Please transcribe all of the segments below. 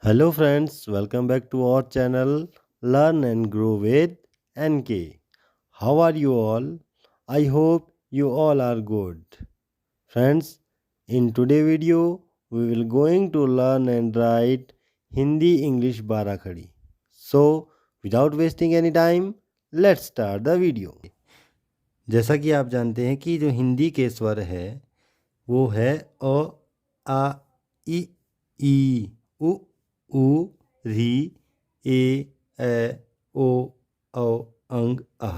Hello friends, welcome back to our channel Learn and Grow with NK. How are you all? I hope you all are good. Friends, in today video we will going to learn and write Hindi English Barakhadi. So without wasting any time, let's start the video. जैसा कि आप जानते हैं कि जो हिंदी के स्वर है वो है अ, आ, इ, ई, उ, री, ए, ओ, अंग, आ।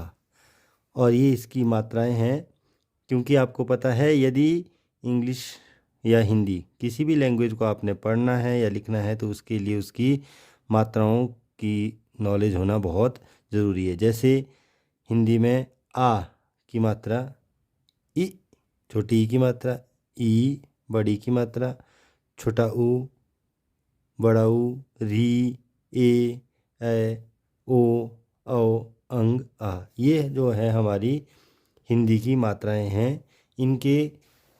और ये इसकी मात्राएं हैं। क्योंकि आपको पता है यदि इंग्लिश या हिंदी किसी भी लैंग्वेज को आपने पढ़ना है या लिखना है तो उसके लिए उसकी मात्राओं की नॉलेज होना बहुत ज़रूरी है। जैसे हिंदी में आ की मात्रा इ, छोटी ई की मात्रा ई, बड़ी की मात्रा छोटा ऊ, बड़ा ऊ, री, ए, ओ, अंग, आ। ये जो है हमारी हिंदी की मात्राएं हैं। इनके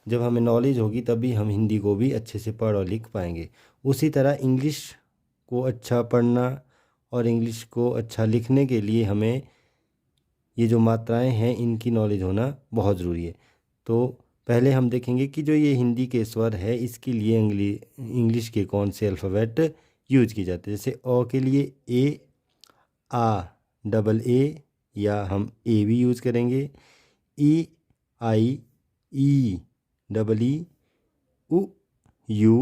जब हमें नॉलेज होगी तभी हम हिंदी को भी अच्छे से पढ़ और लिख पाएंगे। उसी तरह इंग्लिश को अच्छा पढ़ना और इंग्लिश को अच्छा लिखने के लिए हमें ये जो मात्राएं हैं इनकी नॉलेज होना बहुत ज़रूरी है। तो पहले हम देखेंगे कि जो ये हिंदी के स्वर है इसके लिए इंग्लिश के कौन से अल्फ़ाबेट यूज किए जाते हैं। जैसे अ के लिए ए, आ, डबल ए या हम ए भी यूज़ करेंगे। ई, आई, ई, डबल ई, उ, यू,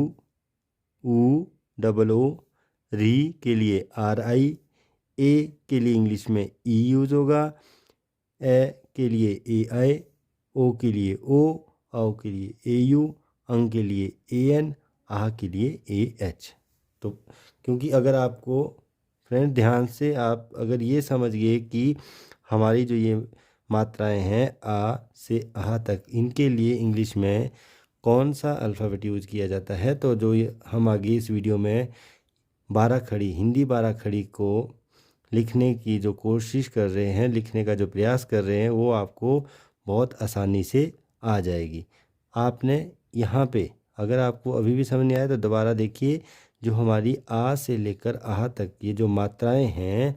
ऊ, डबल ओ। री के लिए आर आई, ए के लिए इंग्लिश में ई यूज़ होगा, ए के लिए ए आई, ओ के लिए ओ, औ के लिए ए यू, अंग के लिए ए एन, आह के लिए ए एच। तो क्योंकि अगर आपको फ्रेंड ध्यान से आप अगर ये समझ गए कि हमारी जो ये मात्राएं हैं आ से आह तक इनके लिए इंग्लिश में कौन सा अल्फ़ाबेट यूज़ किया जाता है, तो जो ये हम आगे इस वीडियो में बाराखड़ी हिंदी बाराखड़ी को लिखने की जो कोशिश कर रहे हैं, लिखने का जो प्रयास कर रहे हैं, वो आपको बहुत आसानी से आ जाएगी। आपने यहाँ पे अगर आपको अभी भी समझ नहीं आया तो दोबारा देखिए। जो हमारी आ से लेकर आह तक ये जो मात्राएं हैं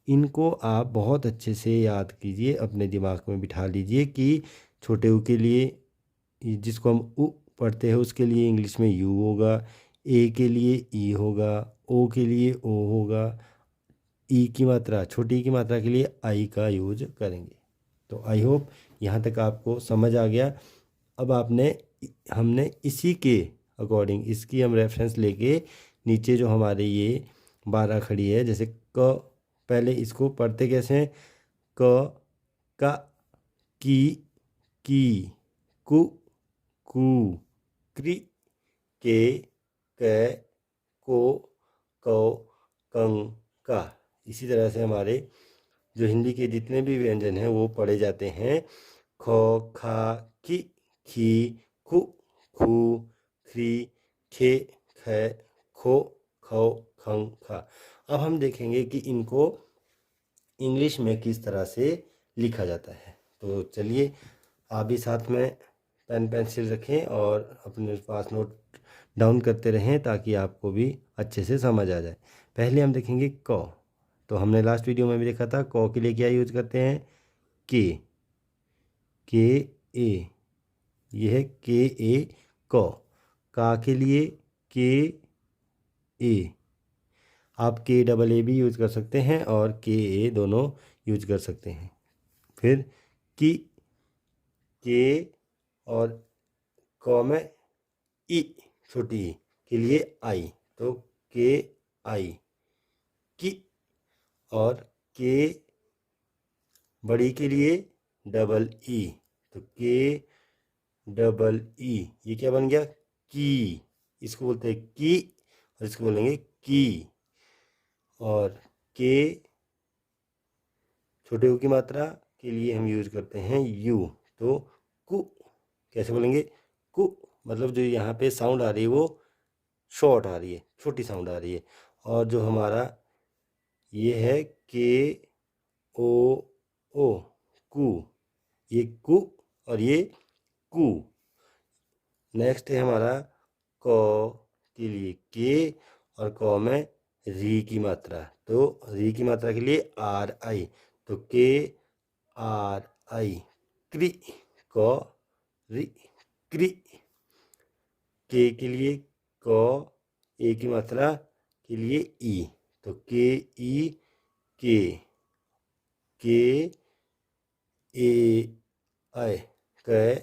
इनको आप बहुत अच्छे से याद कीजिए, अपने दिमाग में बिठा लीजिए कि छोटे ऊ के लिए जिसको हम उ पढ़ते हैं उसके लिए इंग्लिश में यू होगा, ए के लिए ई होगा, ओ के लिए ओ होगा, ई की मात्रा छोटी की मात्रा के लिए आई का यूज करेंगे। तो आई होप यहाँ तक आपको समझ आ गया। अब हमने इसी के अकॉर्डिंग इसकी हम रेफरेंस लेके नीचे जो हमारे ये बाराखड़ी है, जैसे क, पहले इसको पढ़ते कैसे हैं, क, का, की, कु, क्री, के, को, कं, का। इसी तरह से हमारे जो हिंदी के जितने भी व्यंजन हैं वो पढ़े जाते हैं। ख, खा, की, खी, खु, खू, ख्री, खे, ख, खो, खौ, खं, खा। अब हम देखेंगे कि इनको इंग्लिश में किस तरह से लिखा जाता है। तो चलिए आप भी साथ में पेन पेंसिल रखें और अपने पास नोट डाउन करते रहें ताकि आपको भी अच्छे से समझ आ जाए। पहले हम देखेंगे क। तो हमने लास्ट वीडियो में भी देखा था क के लिए क्या यूज करते हैं, के ए, यह है के ए क। का के लिए के ए, आप के डबल ए भी यूज कर सकते हैं और के ए दोनों यूज कर सकते हैं। फिर की, के और क में ई छोटी ई के लिए आई, तो के आई, की, और के बड़ी के लिए डबल ई, तो के डबल ई, ये क्या बन गया, की। इसको बोलते हैं की और इसको बोलेंगे की। और के छोटे ऊ की मात्रा के लिए हम यूज करते हैं यू, तो कु कैसे बोलेंगे, कु, मतलब जो यहाँ पे साउंड आ रही है वो शॉर्ट आ रही है, छोटी साउंड आ रही है। और जो हमारा ये है के ओ कु, ये कु और ये कु। नेक्स्ट है हमारा क के लिए के और क में री की मात्रा। तो री की मात्रा के लिए आर आई, तो के आर आई क्री, क री क्री। के लिए क, ए की मात्रा के लिए ई, तो के ई के ए आई कै,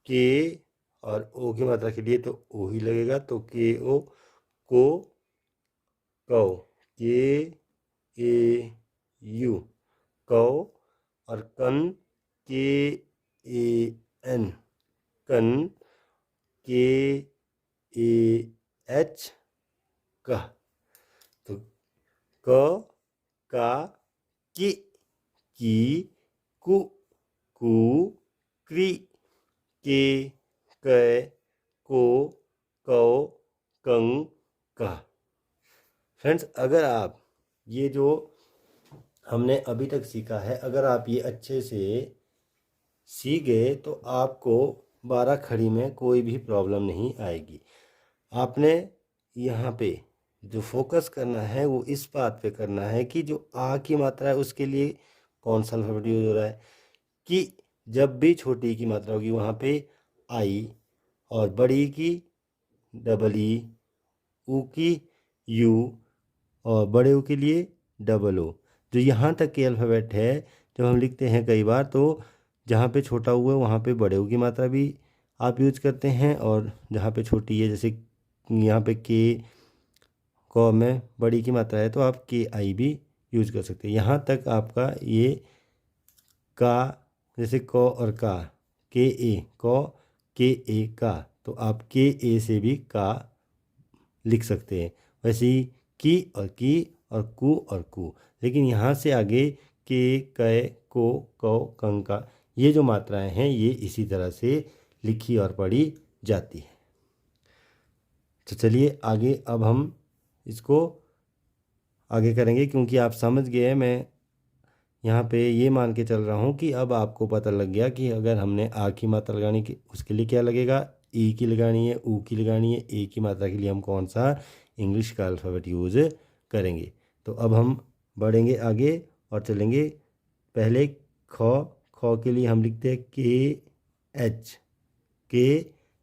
के और ओ की मात्रा के लिए तो ओ ही लगेगा, तो के ओ को कौ, के ए यू कौ। और कन के ए एन कन, के ए एच कह। तो क का की कु कु क्री के कै को कौ कं कह। फ्रेंड्स, अगर आप ये जो हमने अभी तक सीखा है, अगर आप ये अच्छे से सीख गए तो आपको 12 खड़ी में कोई भी प्रॉब्लम नहीं आएगी। आपने यहाँ पे जो फोकस करना है वो इस बात पे करना है कि जो आ की मात्रा है उसके लिए कौन सा अल्फ़ाबेट यूज हो रहा है, कि जब भी छोटी की मात्रा होगी वहाँ पे आई, और बड़ी की डबल ई, ऊ की यू, और बड़े ऊ के लिए डबल ओ। जो यहाँ तक के अल्फ़ाबेट है जब हम लिखते हैं कई बार, तो जहाँ पे छोटा ऊ है वहाँ पे बड़े ऊ की मात्रा भी आप यूज करते हैं, और जहाँ पे छोटी है जैसे यहाँ पे के क में बड़ी की मात्रा है तो आप के आई भी यूज कर सकते हैं। यहाँ तक आपका ये का, जैसे क और का, के ए क, के ए का, तो आप के ए से भी का लिख सकते हैं। वैसे ही की और कु, लेकिन यहाँ से आगे के कै को कौ कं का, ये जो मात्राएं हैं ये इसी तरह से लिखी और पढ़ी जाती है। तो चलिए आगे अब हम इसको आगे करेंगे, क्योंकि आप समझ गए हैं। मैं यहाँ पे ये मान के चल रहा हूँ कि अब आपको पता लग गया कि अगर हमने आ की मात्रा लगानी की उसके लिए क्या लगेगा, ई की लगानी है, ऊ की लगानी है, ए की मात्रा के लिए हम कौन सा इंग्लिश का अल्फ़ाबेट यूज़ करेंगे। तो अब हम बढ़ेंगे आगे और चलेंगे। पहले ख के लिए हम लिखते हैं के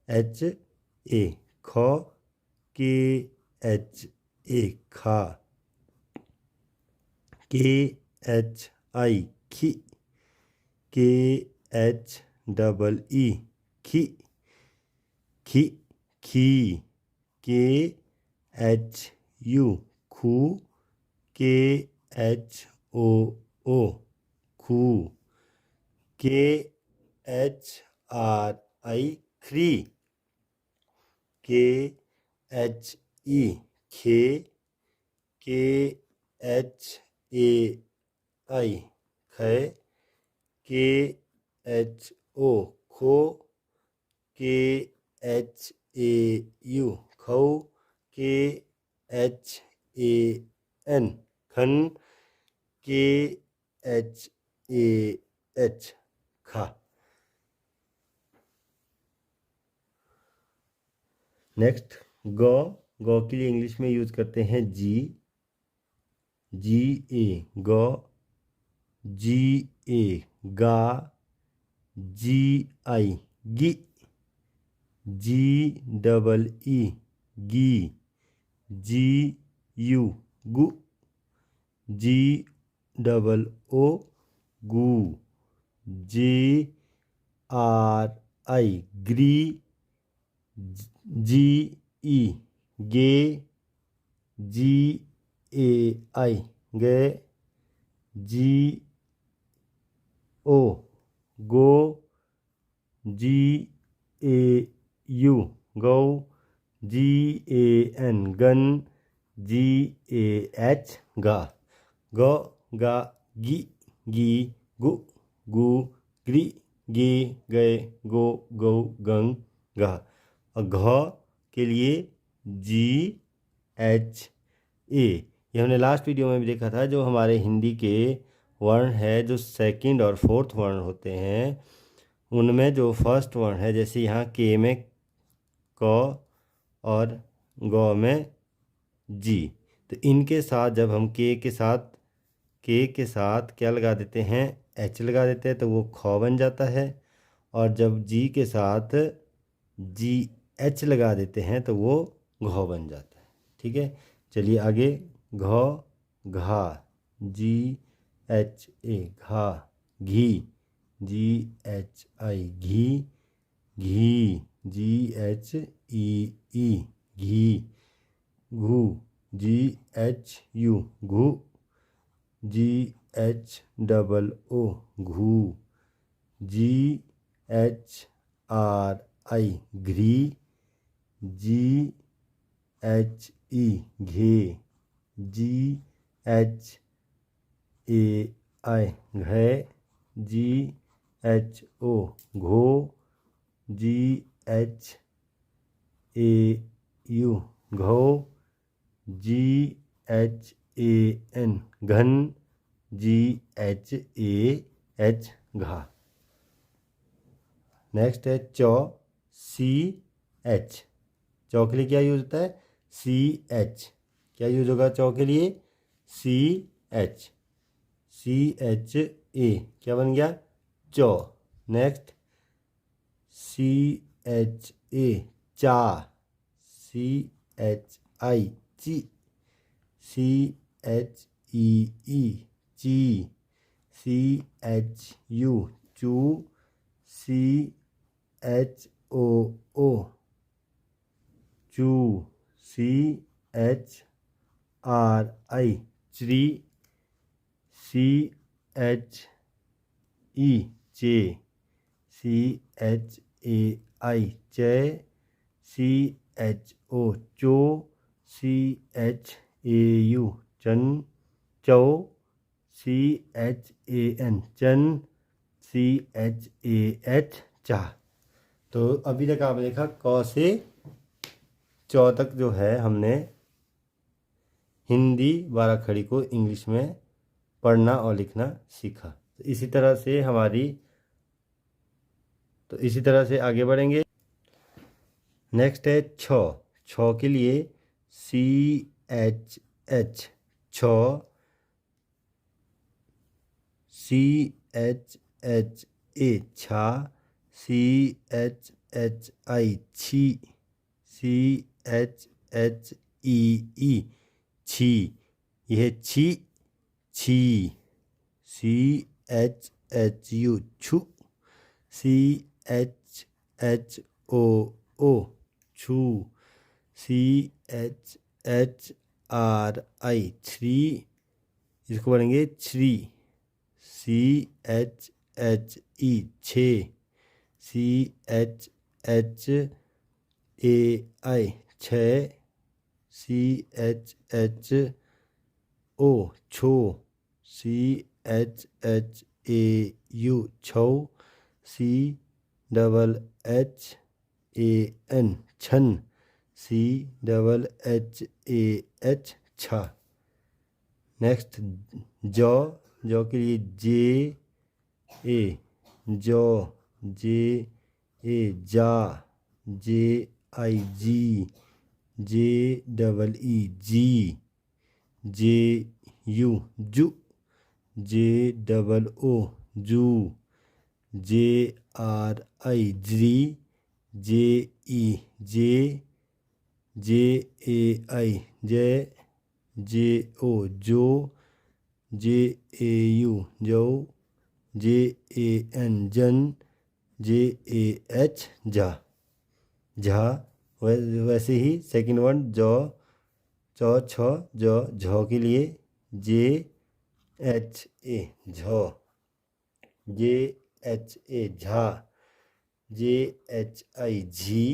एच ए, ख के एच ए खा, के एच आई खी, के एच डबल ई खी खी खी, के एच यू खू, के एच ओ ओ खू, के एच आर आई खरी, के एच ई खे, के एच ए आई खे, के एच ओ खो, के एच ए यू खौ, के एच ए एन खन, के एच ए एच खा। नेक्स्ट गौ के लिए इंग्लिश में यूज करते हैं जी ए, गौ, जी ए गा, जी आई गी, जी डबल ई गी, जी यू गु, जी डबल ओ गू, जे आर आई ग्री, जी ई गे, जी ए आई गे, जी ओ गो, जी ए यू गौ, जी ए एन गन, जी ए एच गा, ग गा गी गी गु गु ग्री गे गए गो गौ गंग गा। और घ के लिए जी एच ए, ये हमने लास्ट वीडियो में भी देखा था। जो हमारे हिंदी के वर्ण है, जो सेकंड और फोर्थ वर्ण होते हैं, उनमें जो फर्स्ट वर्ण है, जैसे यहाँ के में क और गौ में जी। तो इनके साथ जब हम के के साथ क्या लगा देते हैं, एच लगा देते हैं, तो वो ख बन जाता है। और जब जी के साथ जी एच लगा देते हैं तो वो घ बन जाता है। ठीक है, चलिए आगे। घ घा, जी एच ए घा। घी, जी एच आई घी। घी, जी एच ई ई घी। घू, जी एच यू घू। जी एच डबल ओ घू। जी एच आर आई घ्री। जी एच ई घे। जी एच ए आई घे। जी एच ओ घो। जी एच ए यू घो। जी एच ए एन घन। जी एच ए एच घा। नेक्स्ट है चौ, सी एच। चौ के लिए क्या यूज होता है, सी एच। क्या यूज होगा चौ के लिए, C H. C H A क्या बन गया, चौ। नेक्स्ट सी एच ए चा। सी एच आई ची। सी एच ई ई ची। सी एच यू चू। सी एच ओ ओ चू। सी एच आर आई च्री। सी एच ई चे। सी एच ए आई चे। सी एच ओ चो। सी एच ए यू चन चौ। सी एच ए एन चन। सी एच ए एच चा। तो अभी तक आपने देखा क से चौ तक जो है हमने हिंदी बाराखड़ी को इंग्लिश में पढ़ना और लिखना सीखा। तो इसी तरह से आगे बढ़ेंगे। नेक्स्ट है छ। छ के लिए सी एच एच छ। सी एच एच ए छा। सी एच एच आई छी। सी एच एच ई ई छी। यह छी छी। सी एच एच यू छू। C H H O O छू। C H H R I three. इसको पढ़ेंगे छ्री। सी एच एच ई छे। सी एच एच ए आई छे। सी एच एच ओ छो। C H H A U छौ। C double H A N छन। C double H A H छा। Next जौ। जौ के लिए जे ए जौ। जे ए जा। जे आई जी। जे double E ji. J you जू। जे डबल ओ जू। जे आर आई जी। जे ई जे। जे ए आई जे। जे ओ जो। जे ए यू जो। जे ए एन जन। जे ए एच जा। झा। वैसे ही सेकंड वन जौ चौ छ जौ झौ के लिए जे एच ए झौ। जे एच ए झा। जे एच आई झी।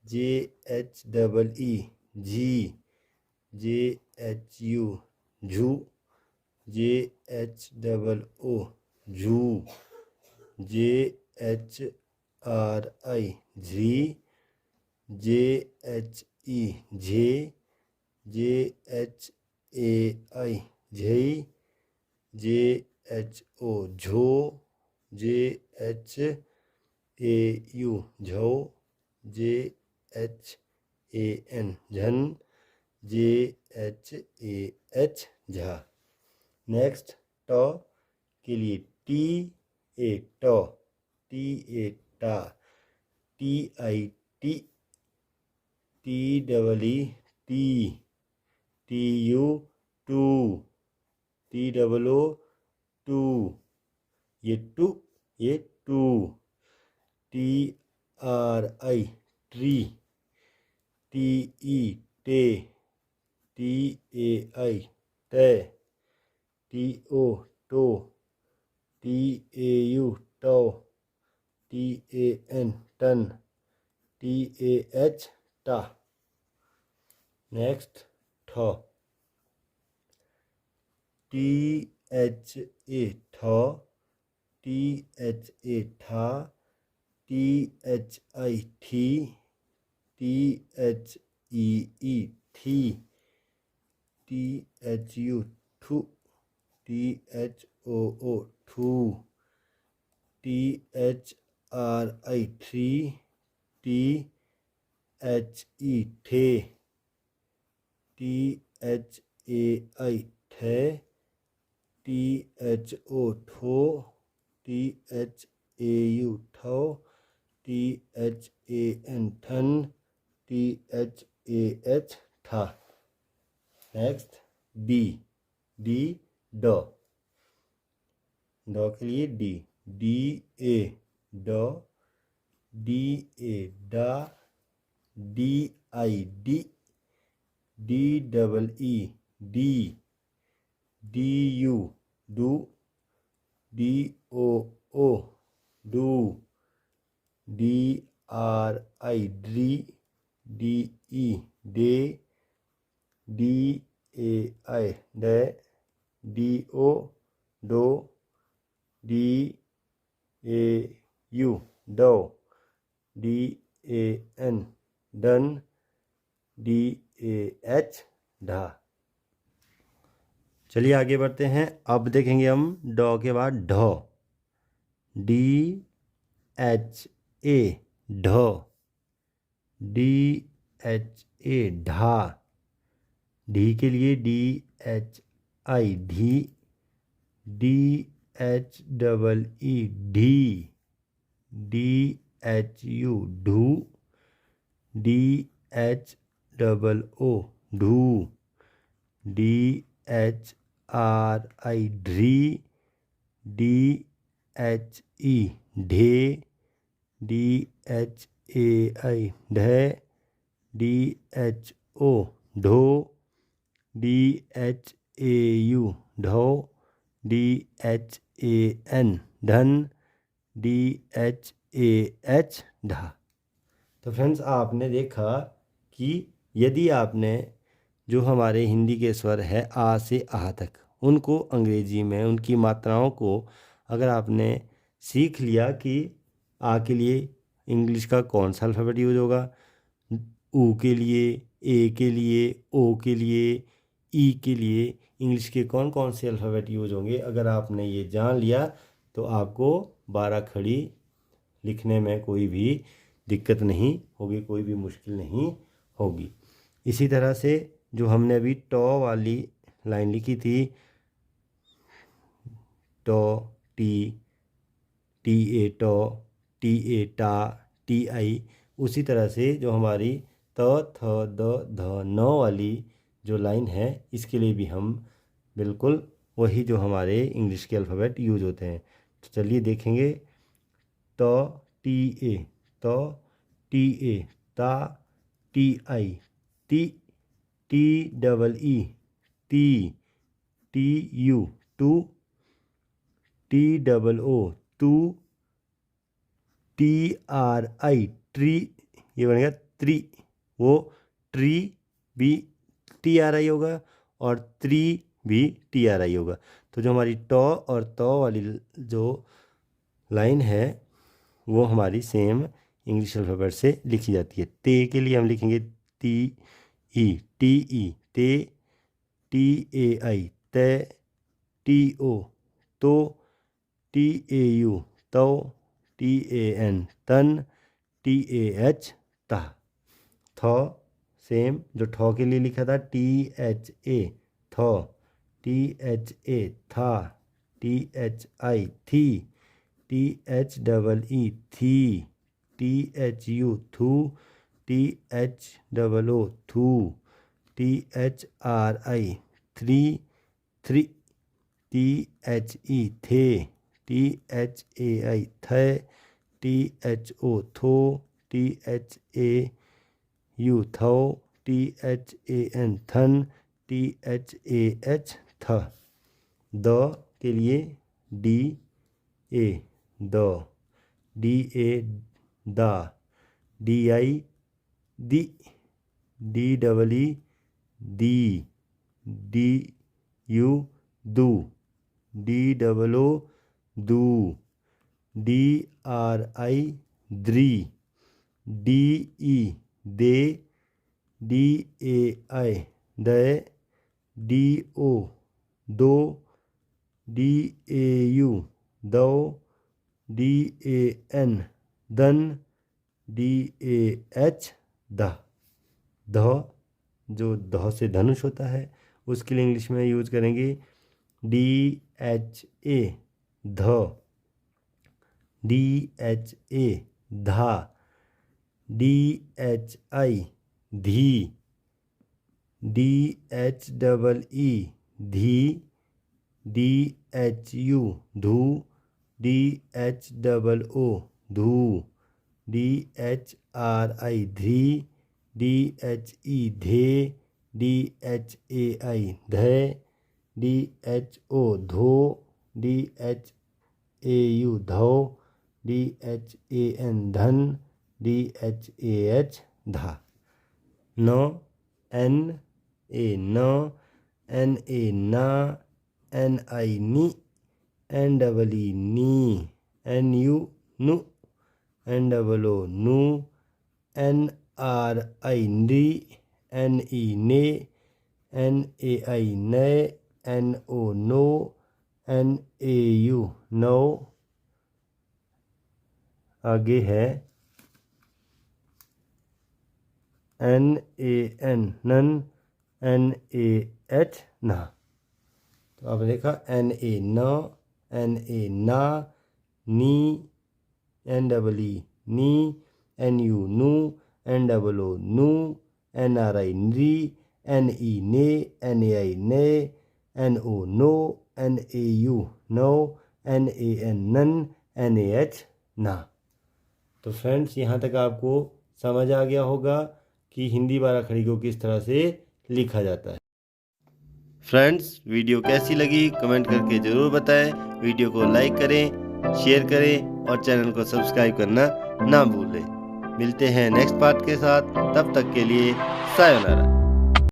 जे एच डबल ई झी। जे एच यू झू। जे एच डबल ओ झू। जे एच आर आई झी। जे एच ई झे। जे एच ए आई झई। जे एच ओ झो। जे एच ए यू झो। J H A N झन। JHAH झा। नेक्स्ट ट के लिए TA ट, TA टा, TIT, TEE टी, TU टू, TOO टू, ये टू, TRI ट्री, TE टे, TAI टे, TO टो, TAU टो, TAN टन, TAH टा। नेक्स्ट ठ, THA ठ, THA ठा, THI ठी, THEE थी, THU ठू, THOO ठू, THRI थ्री, THE ठे, THAI ठे, THO ठो, THAU ठो, THAN ठन, THAH ठा। नेक्स्ट डी, ड, ड के लिए DA ड, DA डा, DI डी, DEE डी, DU डू, DOO डू, DRI ड्री, DE डे, DAI डे, DO डो, DAU डो, DAN डन, DAH ढा। चलिए आगे बढ़ते हैं। अब देखेंगे हम ड के बाद ढ, DHA ढ, DHA ढा, ढी के लिए DHI ढी, DHEE ढी, DHU ढू, DHOO ढू, DHRI ढ्री, DHE ढे, DHAI ढे, DHO ढो, DHAU ढो, DHAN धन, DHAH ढा। तो फ्रेंड्स आपने देखा कि यदि आपने जो हमारे हिंदी के स्वर है आ से आह तक, उनको अंग्रेजी में उनकी मात्राओं को अगर आपने सीख लिया कि आ के लिए इंग्लिश का कौन सा अल्फ़ाबेट यूज होगा, ऊ के लिए, ए के लिए, ओ के लिए, ई के लिए इंग्लिश के कौन कौन से अल्फ़ाबेट यूज होंगे, अगर आपने ये जान लिया तो आपको 12 खड़ी लिखने में कोई भी दिक्कत नहीं होगी, कोई भी मुश्किल नहीं होगी। इसी तरह से जो हमने अभी टॉ वाली लाइन लिखी थी, टॉ, TA टॉ, TA टा, TI, उसी तरह से जो हमारी त थ द ध न वाली जो लाइन है, इसके लिए भी हम बिल्कुल वही जो हमारे इंग्लिश के अल्फ़ाबेट यूज होते हैं। तो चलिए देखेंगे। तो TA तो, TA ता, TI टी, TEE टी, TU टू, TOO टू, TRI ट्री, ये बनेगा ट्री, वो ट्री भी TRI होगा और ट्री भी TRI होगा। तो जो हमारी टॉ और तौ वाली जो लाइन है वो हमारी सेम इंग्लिश अल्फ़ाबेट से लिखी जाती है। ते के लिए हम लिखेंगे TE ते, TAI ते, TO तो, TAU तो, TAN तन, TAH ता। थ सेम जो ठो के लिए लिखा था THA थो, THA था, THI थी, THEE थी, THU थू, THOO थू, THRI थ्री थ्री, THE थे, THAI थे, THO थो, THAU थो, THAN थन, THAH था। द के लिए DA द, DA दा, DI दी, DEE दी, DU दू, DOO दू, DRI द्री, DE they, DAI they, DO दो, DAU दो, DAN दन, DAH द। जो ध से धनुष होता है उसके लिए इंग्लिश में यूज करेंगे DHA ध, DHA धा, DHI धी, DHEE धी, DHU धू, DHOO धू, DHRI धी, DHE धे, DHAI धै, DHO धो, DHAU धौ, DHAN धन, DHAH धा। नो, NA न, NA ना, NI नी, NEE नी, NU नु, NOO नु, NRI नृ, NE ने, NAI नै, NO नो, NAU नो। आगे है NAN नन, NAH ना। तो आपने देखा NA न, NA ना, नी, NEE नी, NU नु, NOO नु, NRI नृ, NE ने, NAI ने, NO नो, NAU नो, NAN नन, NAH ना। तो फ्रेंड्स यहाँ तक आपको समझ आ गया होगा कि हिंदी बाराखड़ी को किस तरह से लिखा जाता है। फ्रेंड्स वीडियो कैसी लगी कमेंट करके ज़रूर बताएं। वीडियो को लाइक करें, शेयर करें और चैनल को सब्सक्राइब करना ना भूलें। मिलते हैं नेक्स्ट पार्ट के साथ, तब तक के लिए सायोनारा।